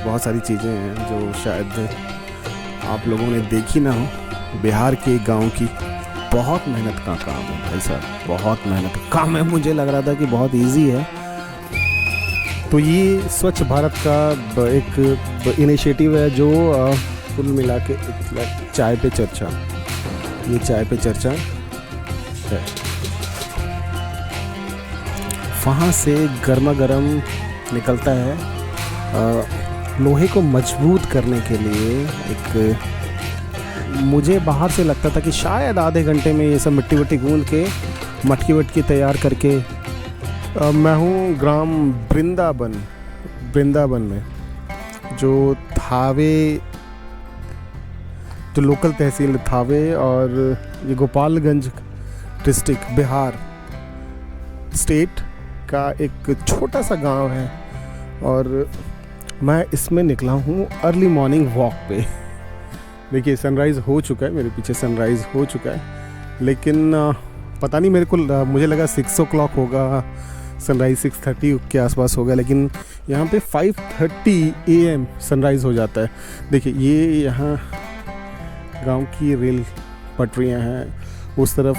बहुत सारी चीज़ें हैं जो शायद आप लोगों ने देखी ना हो। बिहार के गांव की बहुत मेहनत का काम है भाई साहब, बहुत मेहनत का काम है। मुझे लग रहा था कि बहुत इजी है। तो ये स्वच्छ भारत का एक इनिशिएटिव है जो कुल मिला के चाय पे चर्चा, ये चाय पे चर्चा है। वहाँ से गर्मा गर्म निकलता है लोहे को मजबूत करने के लिए। एक मुझे बाहर से लगता था कि शायद आधे घंटे में ये सब मिट्टी वट्टी गूंद के मटकी वटकी तैयार करके मैं हूँ ग्राम वृंदावन में, जो थावे, जो लोकल तहसील थावे और ये गोपालगंज डिस्ट्रिक्ट बिहार स्टेट का एक छोटा सा गांव है। और मैं इसमें निकला हूँ अर्ली मॉर्निंग वॉक पे। देखिए सनराइज़ हो चुका है, मेरे पीछे सनराइज़ हो चुका है, लेकिन पता नहीं, मेरे को मुझे लगा 6 o'clock होगा, सनराइज़ 6:30 के आसपास होगा, लेकिन यहाँ पे 5:30 AM सनराइज़ हो जाता है। देखिए ये यहाँ गांव की रेल पटरियाँ हैं, उस तरफ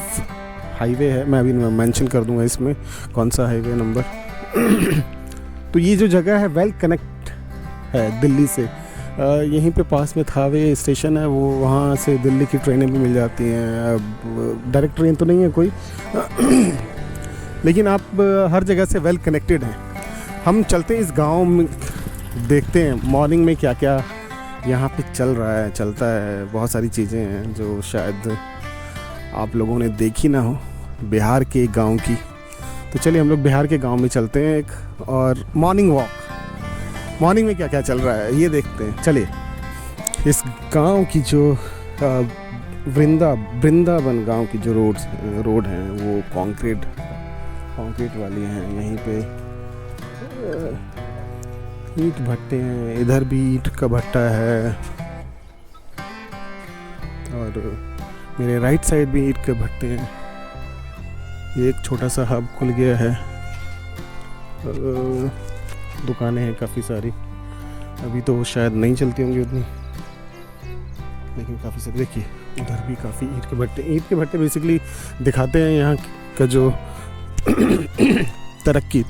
हाईवे है, मैं अभी मेंशन कर दूंगा इसमें कौन सा हाईवे नंबर। तो ये जो जगह है वेल कनेक्ट है दिल्ली से। यहीं पे पास में थावे स्टेशन है, वो वहाँ से दिल्ली की ट्रेनें भी मिल जाती हैं। डायरेक्ट ट्रेन तो नहीं है कोई, लेकिन आप हर जगह से वेल कनेक्टेड हैं। हम चलते हैं इस गांव में, देखते हैं मॉर्निंग में क्या क्या यहाँ पे चलता है। बहुत सारी चीज़ें हैं जो शायद आप लोगों ने देखी ना हो, बिहार के गांव की। तो चलिए हम लोग बिहार के गांव में चलते हैं एक, और मॉर्निंग वॉक, मॉर्निंग में क्या क्या चल रहा है ये देखते हैं। चलिए इस गांव की जो वृंदावन गांव की जो रोड हैं वो कंक्रीट वाली हैं। यहीं पे ईंट भट्टे हैं, इधर भी ईंट का भट्टा है, और मेरे राइट साइड भी ईंट के भट्टे हैं। ये एक छोटा सा हब खुल गया है, दुकानें हैं काफ़ी सारी, अभी तो शायद नहीं चलती होंगी उतनी, लेकिन काफ़ी सारी। देखिए उधर भी काफ़ी ईंट के भट्टे बेसिकली दिखाते हैं यहाँ का जो तरक्की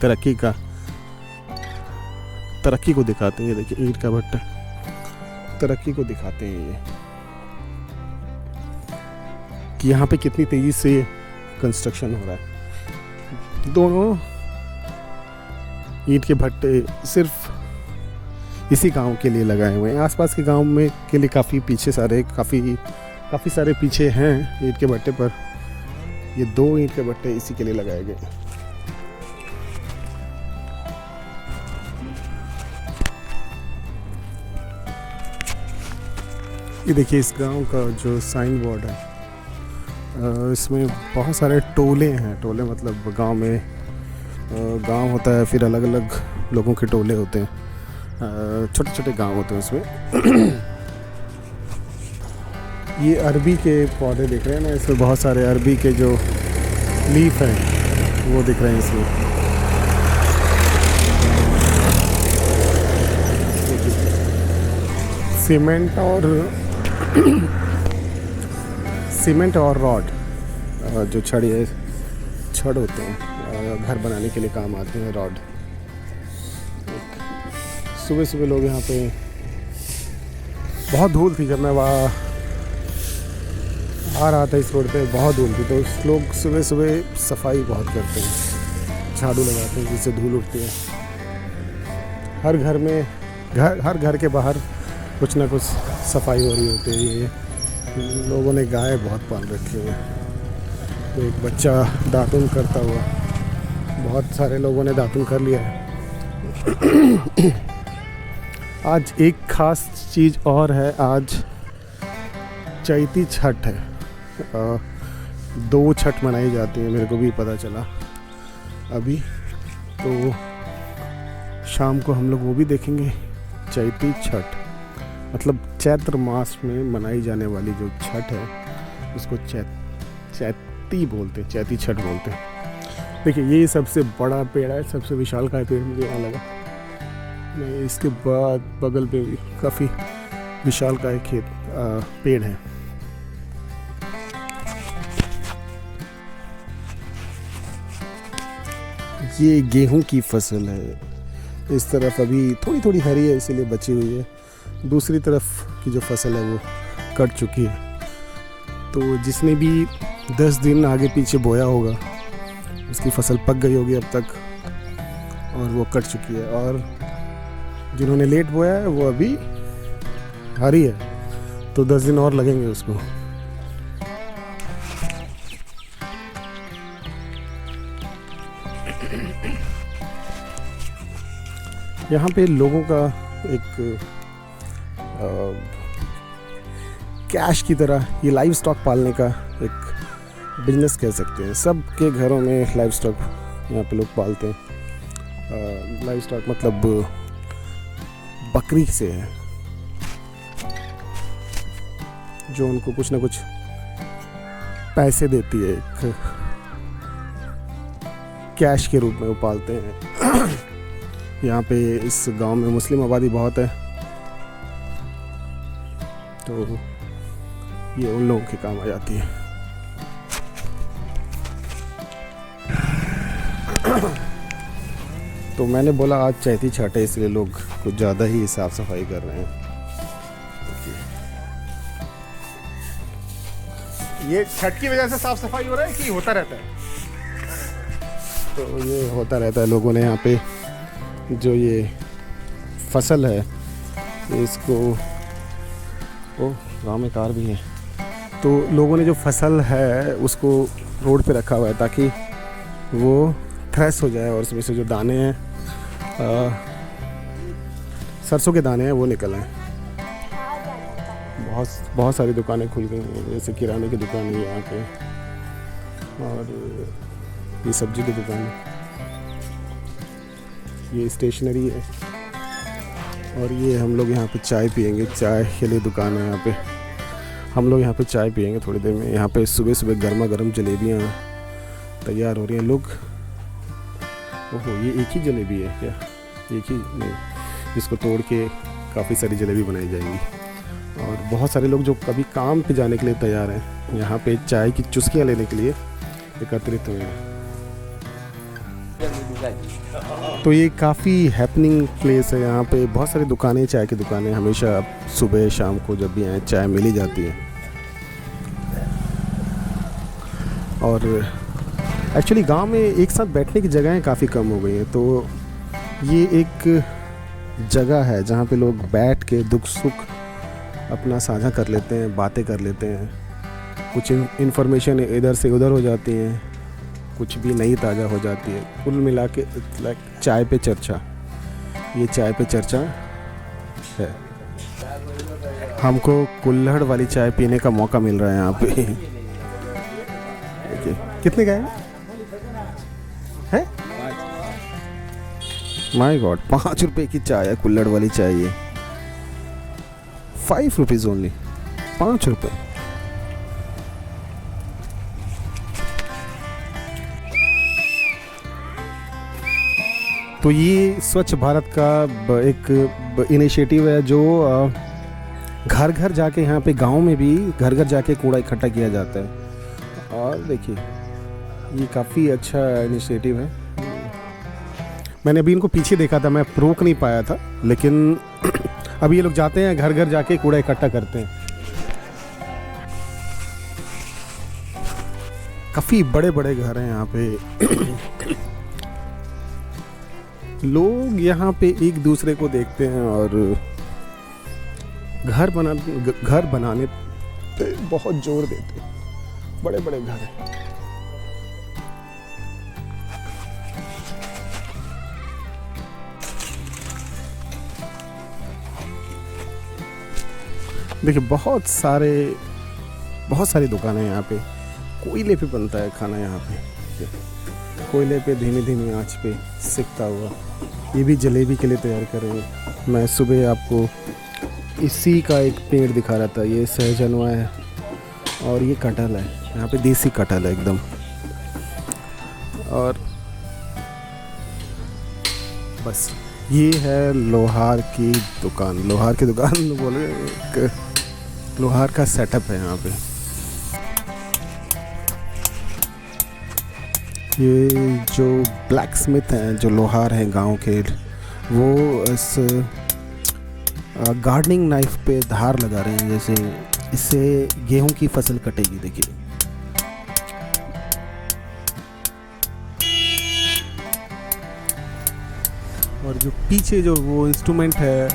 को दिखाते हैं। ये देखिए ईंट का भट्टा तरक्की को दिखाते हैं, ये कि यहाँ पे कितनी तेज़ी से कंस्ट्रक्शन हो रहा है। दोनों ईंट के भट्टे सिर्फ इसी गांव के लिए लगाए हुए हैं। आसपास के गांव में के लिए काफ़ी सारे पीछे हैं ईंट के भट्टे, पर ये 2 ईंट के भट्टे इसी के लिए लगाए गए। ये देखिए इस गांव का जो साइन बोर्ड है, इसमें बहुत सारे टोले हैं। टोले मतलब गांव होता है, फिर अलग अलग लोगों के टोले होते हैं, छोटे छोटे गांव होते हैं उसमें। ये अरबी के पौधे दिख रहे हैं ना, इसमें बहुत सारे अरबी के जो लीफ हैं वो दिख रहे हैं इसमें। सीमेंट और रॉड, जो छड़ होते हैं, घर बनाने के लिए काम आते हैं रॉड। सुबह सुबह लोग यहाँ पे, बहुत धूल थी जब मैं वहाँ आ रहा था, इस रोड पे बहुत धूल थी, तो लोग सुबह सुबह सफाई बहुत करते हैं, झाड़ू लगाते हैं जिससे धूल उठती है। हर घर के बाहर कुछ ना कुछ सफाई हो रही होती है। ये लोगों ने गाय बहुत पाल रखी है, तो एक बच्चा दातुन करता हुआ, बहुत सारे लोगों ने दातुन कर लिया है। आज एक खास चीज़ और है, आज चैती छठ है। 2 छठ मनाई जाती है, मेरे को भी पता चला अभी। तो शाम को हम लोग वो भी देखेंगे, चैती छठ, मतलब चैत्र मास में मनाई जाने वाली जो छठ है उसको चैती बोलते हैं, चैती छठ बोलते हैं। देखिए ये सबसे बड़ा पेड़ है, सबसे विशाल का पेड़ मुझे यहाँ लगा। नहीं, इसके बाद बगल पे भी काफ़ी विशाल का एक पेड़ है। ये गेहूं की फसल है। इस तरफ अभी थोड़ी थोड़ी हरी है इसीलिए बची हुई है, दूसरी तरफ की जो फसल है वो कट चुकी है। तो जिसने भी 10 दिन आगे पीछे बोया होगा उसकी फसल पक गई होगी अब तक और वो कट चुकी है, और जिन्होंने लेट बोया है वो अभी हरी है, तो 10 दिन और लगेंगे उसको। यहाँ पे लोगों का एक कैश की तरह ये लाइव स्टॉक पालने का एक बिजनेस कह सकते हैं। सबके घरों में लाइव स्टॉक यहाँ पे लोग पालते हैं। लाइव स्टॉक मतलब बकरी से है, जो उनको कुछ ना कुछ पैसे देती है, एक कैश के रूप में वो पालते हैं। यहाँ पे इस गांव में मुस्लिम आबादी बहुत है, तो ये उन लोगों के काम आ जाती है। तो मैंने बोला आज चैती छठ है, इसलिए लोग कुछ ज़्यादा ही साफ सफाई कर रहे हैं। ये छठ की वजह से साफ सफाई हो रहा है कि होता रहता है? तो ये होता रहता है। लोगों ने यहाँ पे जो ये फसल है इसको, ओ गाँव में कार भी है, तो लोगों ने जो फसल है उसको रोड पे रखा हुआ है ताकि वो थ्रेश हो जाए और उसमें से जो दाने हैं, सरसों के दाने हैं, वो निकल आए। बहुत सारी दुकानें खुल गई हैं, जैसे किराने की दुकान है यहाँ पे, और ये सब्जी की दुकान है, ये स्टेशनरी है, और ये हम लोग यहाँ पे चाय पियेंगे। चाय के लिए दुकान है यहाँ पे, हम लोग यहाँ पे चाय पियेंगे थोड़ी देर में। यहाँ पे सुबह सुबह गर्मा गर्म जलेबियाँ तैयार हो रही हैं। लोग, ओहो ये एक ही जलेबी है क्या? एक ही नहीं, इसको तोड़ के काफ़ी सारी जलेबी बनाई जाएंगी। और बहुत सारे लोग जो कभी काम पे जाने के लिए तैयार हैं यहाँ पे चाय की चुस्कियाँ लेने के लिए एकत्रित हुए हैं। तो ये काफ़ी हैपनिंग प्लेस है। यहाँ पे बहुत सारी दुकानें, चाय की दुकानें, हमेशा सुबह शाम को जब भी आए चाय मिल ही जाती है। और एक्चुअली गांव में एक साथ बैठने की जगहें काफ़ी कम हो गई हैं, तो ये एक जगह है जहाँ पे लोग बैठ के दुख सुख अपना साझा कर लेते हैं, बातें कर लेते हैं। कुछ इन्फॉर्मेशन इधर से उधर हो जाती हैं, कुछ भी नई ताज़ा हो जाती है। कुल मिला के लाइक चाय पे चर्चा, ये चाय पे चर्चा है। हमको कुल्हड़ वाली चाय पीने का मौका मिल रहा है यहाँ पे। देखिए कितने का है? माय गॉड, 5 रुपए की चाय है कुल्हड़ वाली चाय। ये 5 रुपीज़ ओनली, 5 रुपये। तो ये स्वच्छ भारत का एक इनिशिएटिव है जो घर घर जाके, यहाँ पे गांव में भी घर घर जाके कूड़ा इकट्ठा किया जाता है। और देखिए ये काफ़ी अच्छा इनिशिएटिव है। मैंने अभी इनको पीछे देखा था, मैं रोक नहीं पाया था, लेकिन अभी ये लोग जाते हैं घर घर जाके कूड़ा इकट्ठा करते हैं। काफ़ी बड़े बड़े घर हैं यहाँ पे। लोग यहाँ पे एक दूसरे को देखते हैं और घर बनाने पे बहुत जोर देते हैं। बड़े बड़े घर हैं। देखिए बहुत सारी दुकानें हैं यहाँ पे। कोयले पे बनता है खाना यहाँ पे, कोयले पे धीमी धीमी आंच पे सिकता हुआ। ये भी जलेबी के लिए तैयार कर रहे हैं। मैं सुबह आपको इसी का एक पेड़ दिखा रहा था। ये सहजनवा है और ये कटहल है, यहाँ पे देसी कटहल है एकदम। और बस ये है लोहार की दुकान। लोहार की दुकान बोले, एक लोहार का सेटअप है यहाँ पे। ये जो ब्लैक स्मिथ हैं, जो लोहार हैं गांव के, वो इस गार्डनिंग नाइफ पे धार लगा रहे हैं, जैसे इससे गेहूं की फसल कटेगी। देखिए और जो पीछे जो वो इंस्ट्रूमेंट है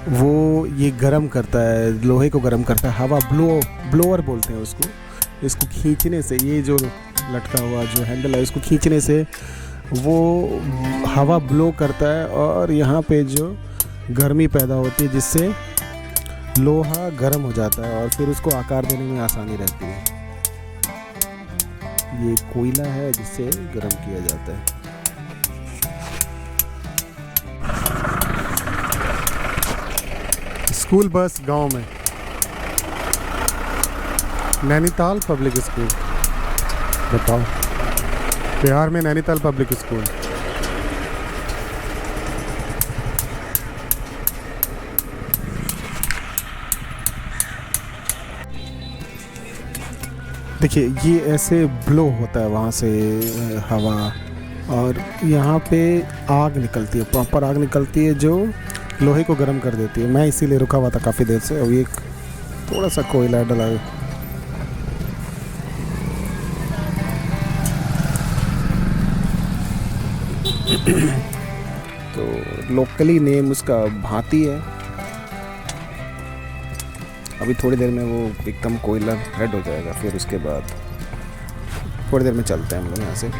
वो ये गरम करता है, लोहे को गरम करता है। हवा ब्लोअर बोलते हैं उसको। इसको खींचने से, ये जो लटका हुआ जो हैंडल है, इसको खींचने से वो हवा ब्लो करता है और यहाँ पे जो गर्मी पैदा होती है, जिससे लोहा गर्म हो जाता है और फिर उसको आकार देने में आसानी रहती है। ये कोयला है जिससे गर्म किया जाता है। स्कूल बस गांव में, नैनीताल पब्लिक स्कूल। बताओ, बिहार में नैनीताल पब्लिक स्कूल। देखिए ये ऐसे ब्लो होता है वहाँ से हवा, और यहाँ पे आग निकलती है, प्रॉपर आग निकलती है जो लोहे को गर्म कर देती है। मैं इसीलिए रुका हुआ था काफ़ी देर से। अभी एक थोड़ा सा कोयला डला है। तो लोकली नेम उसका भांति है। अभी थोड़ी देर में वो एकदम कोयला रेड हो जाएगा, फिर उसके बाद थोड़ी देर में चलते हैं हम लोग यहाँ से।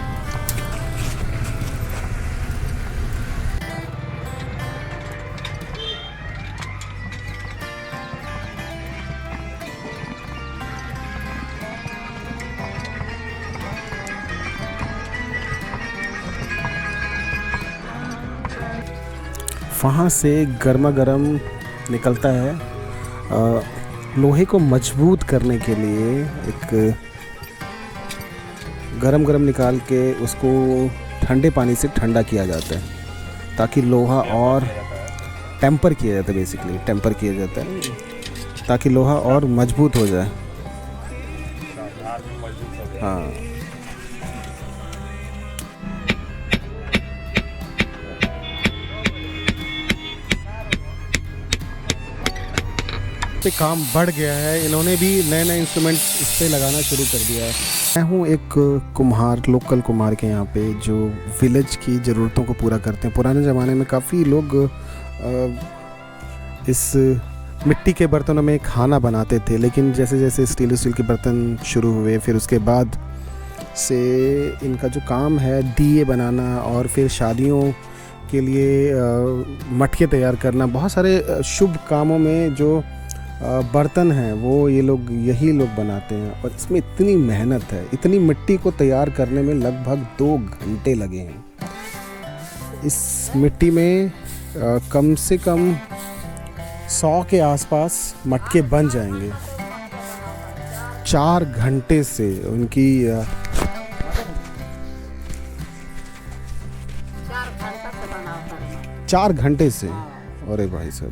वहाँ से गर्मा गर्म निकलता है। लोहे को मजबूत करने के लिए एक गरम निकाल के उसको ठंडे पानी से ठंडा किया जाता है, ताकि लोहा और टेम्पर किया जाता है, बेसिकली टेम्पर किया जाता है ताकि लोहा और मजबूत हो जाए। हाँ, पे काम बढ़ गया है। इन्होंने भी नए नए इंस्ट्रूमेंट इस पे लगाना शुरू कर दिया है। मैं हूँ एक कुम्हार, लोकल कुम्हार के यहाँ पे, जो विलेज की ज़रूरतों को पूरा करते हैं। पुराने ज़माने में काफ़ी लोग इस मिट्टी के बर्तनों में खाना बनाते थे, लेकिन जैसे जैसे स्टील के बर्तन शुरू हुए, फिर उसके बाद से इनका जो काम है दिए बनाना और फिर शादियों के लिए मटके तैयार करना, बहुत सारे शुभ कामों में जो बर्तन हैं वो यही लोग बनाते हैं। और इसमें इतनी मेहनत है, इतनी मिट्टी को तैयार करने में लगभग 2 घंटे लगे हैं। इस मिट्टी में कम से कम 100 के आसपास मटके बन जाएंगे। 4 घंटे से उनकी 4 घंटे से। अरे भाई साहब,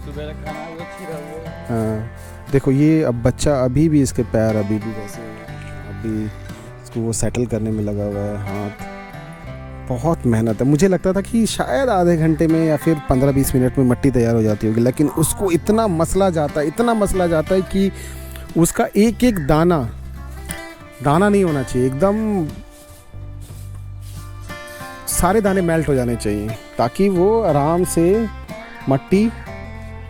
हाँ देखो, ये अब बच्चा अभी भी, इसके पैर अभी भी वैसे हैं, अभी इसको वो सेटल करने में लगा हुआ है। हाथ बहुत मेहनत है। मुझे लगता था कि शायद आधे घंटे में या फिर 15-20 मिनट में मट्टी तैयार हो जाती होगी, लेकिन उसको इतना मसला जाता है कि उसका एक एक दाना नहीं होना चाहिए, एकदम सारे दाने मेल्ट हो जाने चाहिए, ताकि वो आराम से मट्टी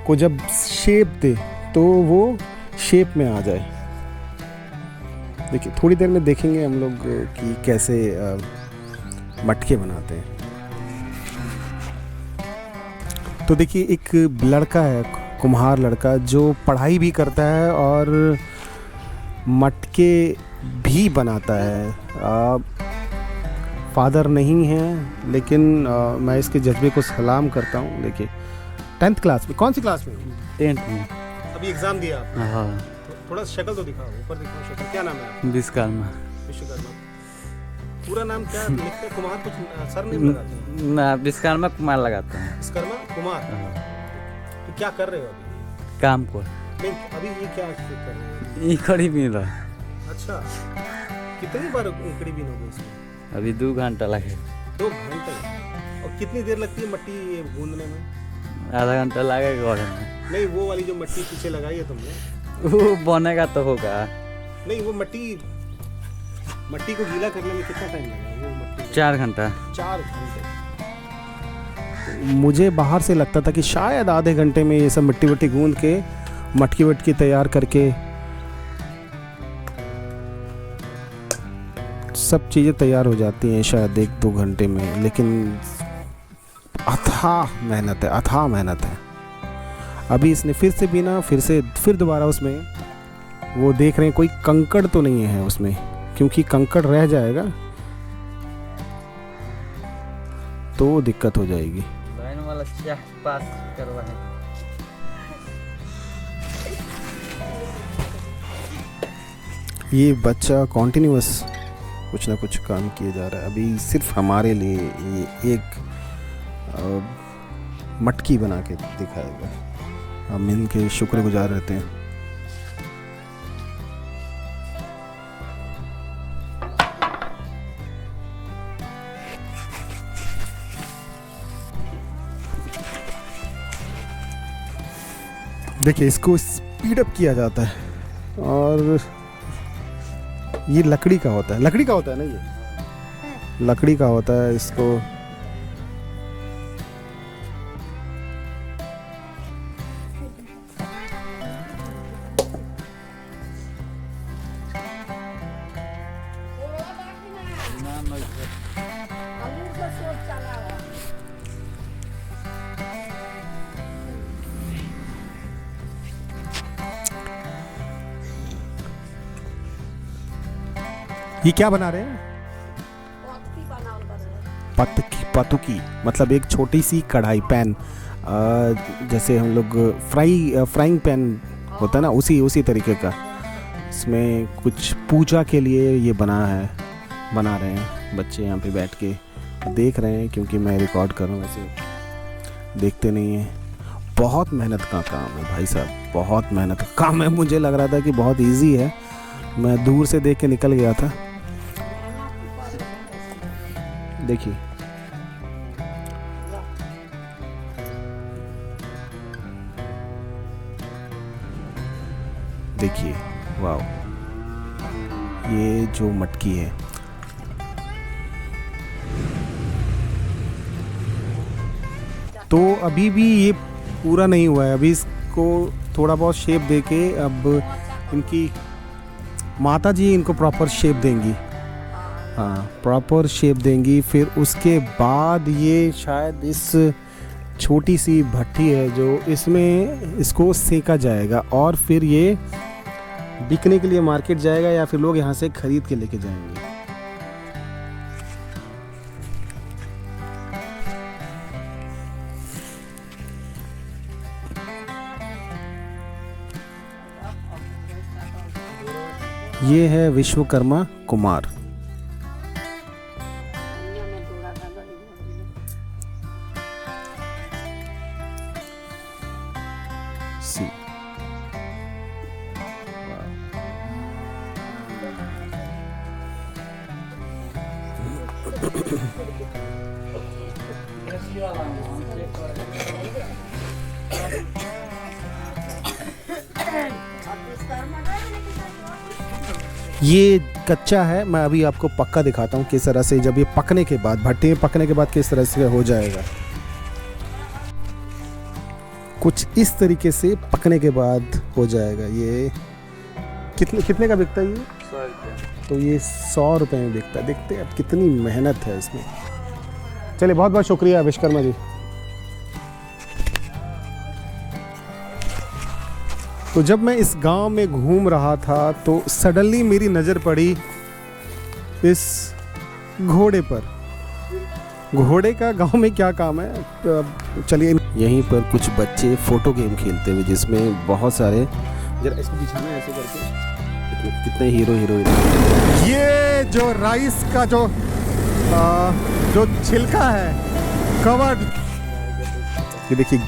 को जब शेप दे तो वो शेप में आ जाए। देखिए थोड़ी देर में देखेंगे हम लोग कि कैसे मटके बनाते हैं। तो देखिए एक लड़का है, कुम्हार लड़का, जो पढ़ाई भी करता है और मटके भी बनाता है। फादर नहीं है, लेकिन मैं इसके जज्बे को सलाम करता हूँ। देखिए 10th क्लास में, कौन सी क्लास में? 10th में। अभी एग्जाम दिया आपने? हाँ। थोड़ा शक्ल तो दिखाओ, ऊपर दिखाओ शक्ल। क्या नाम है? विश्वकर्मा। विश्वकर्मा। पूरा नाम क्या लिखते हैं? कुमार कुछ सर नेम लगाते हैं? ना, विश्वकर्मा कुमार लगाते हैं। विश्वकर्मा कुमार। हाँ। तो क्या कर रहे हो अभी? काम को नहीं, अभी ये क्या कर रहे हो? ये खड़ी भी रहा। अच्छा, कितनी बार उखड़ी बीन हो गई इसमें? अभी 2 घंटा लगे। 2 घंटे? और कितनी देर लगती है मट्टी गूंदने में? आधा घंटा लगेगा घर में। नहीं, वो वाली जो मट्टी पीछे लगाई है तुमने, वो बनेगा तो होगा। नहीं वो मट्टी को गीला करने में कितना टाइम लगा? वो मट्टी 4 घंटा। 4 घंटे। मुझे बाहर से लगता था कि शायद आधे घंटे में ये सब मिट्टी वट्टी गूंद के मटकी वटकी तैयार करके सब चीज़ें तैयार हो जाती हैं शायद 1-2 घंटे में, लेकिन अथाह मेहनत है। अभी इसने फिर से बीना, फिर दोबारा उसमें वो देख रहे हैं कोई कंकड़ तो नहीं है उसमें, क्योंकि कंकड़ रह जाएगा तो दिक्कत हो जाएगी। लाइन वाला चाह पास करवा है। ये बच्चा कॉन्टिन्यूअस कुछ ना कुछ काम किए जा रहा है। अभी सिर्फ हमारे लिए ये एक मटकी बना के दिखाएगा। हम इनके शुक्रगुजार रहते हैं। देखिए, इसको स्पीड अप किया जाता है और ये लकड़ी का होता है ना, ये लकड़ी का होता है। इसको ये क्या बना रहे हैं? पतुकी मतलब एक छोटी सी कढ़ाई पैन, जैसे हम लोग फ्राइंग पैन होता है ना, उसी तरीके का। इसमें कुछ पूजा के लिए ये बना रहे हैं बच्चे यहाँ पे बैठ के देख रहे हैं, क्योंकि मैं रिकॉर्ड कर रहा हूँ, वैसे देखते नहीं हैं। बहुत मेहनत का काम है भाई साहब, बहुत मेहनत का काम है। मुझे लग रहा था कि बहुत इजी है, मैं दूर से देख के निकल गया था। देखिए, वाओ, ये जो मटकी है तो अभी भी ये पूरा नहीं हुआ है। अभी इसको थोड़ा बहुत शेप देके अब इनकी माता जी इनको प्रॉपर शेप देंगी। हाँ, प्रॉपर शेप देंगी। फिर उसके बाद ये शायद इस छोटी सी भट्टी है जो इसमें इसको सेका जाएगा और फिर ये बिकने के लिए मार्केट जाएगा या फिर लोग यहाँ से खरीद के लेके जाएंगे। ये है विश्वकर्मा कुमार। सी ये कच्चा है, मैं अभी आपको पक्का दिखाता हूँ किस तरह से जब ये पकने के बाद, भट्टी में पकने के बाद किस तरह से हो जाएगा। कुछ इस तरीके से पकने के बाद हो जाएगा। ये कितने का बिकता है ये? 100 रुपये। तो ये 100 रुपये में बिकता है। देखते हैं अब कितनी मेहनत है इसमें। चलिए, बहुत बहुत शुक्रिया विश्वकर्मा जी। तो जब मैं इस गांव में घूम रहा था तो सडनली मेरी नज़र पड़ी इस घोड़े पर। घोड़े का गांव में क्या काम है? चलिए, यहीं पर कुछ बच्चे फोटो गेम खेलते हुए, जिसमें बहुत सारे, जरा इसको बिछाना ऐसे करके, कितने हीरो हीरोइन। ये जो राइस का जो जो छिलका है कवर्ड। ये देखिए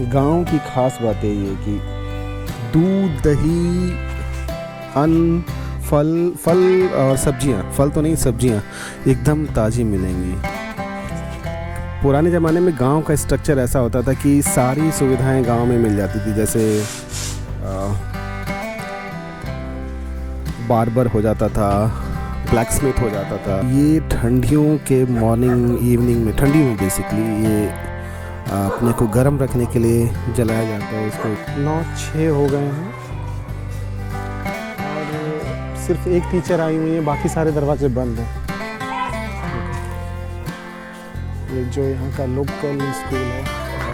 गांव की खास बात है ये कि दूध, दही, अन्न, फल और सब्जियां, फल तो नहीं सब्जियां एकदम ताज़ी मिलेंगी। पुराने ज़माने में गांव का स्ट्रक्चर ऐसा होता था कि सारी सुविधाएं गांव में मिल जाती थी, जैसे बार्बर हो जाता था, ब्लैक स्मिथ हो जाता था। ये ठंडियों के मॉर्निंग इवनिंग में, ठंडी में बेसिकली ये अपने को गर्म रखने के लिए जलाया जाता है। इसको 9-6 हो गए हैं और सिर्फ एक टीचर आई हुई है, बाकी सारे दरवाजे बंद हैं। ये जो यहाँ का लोकल स्कूल है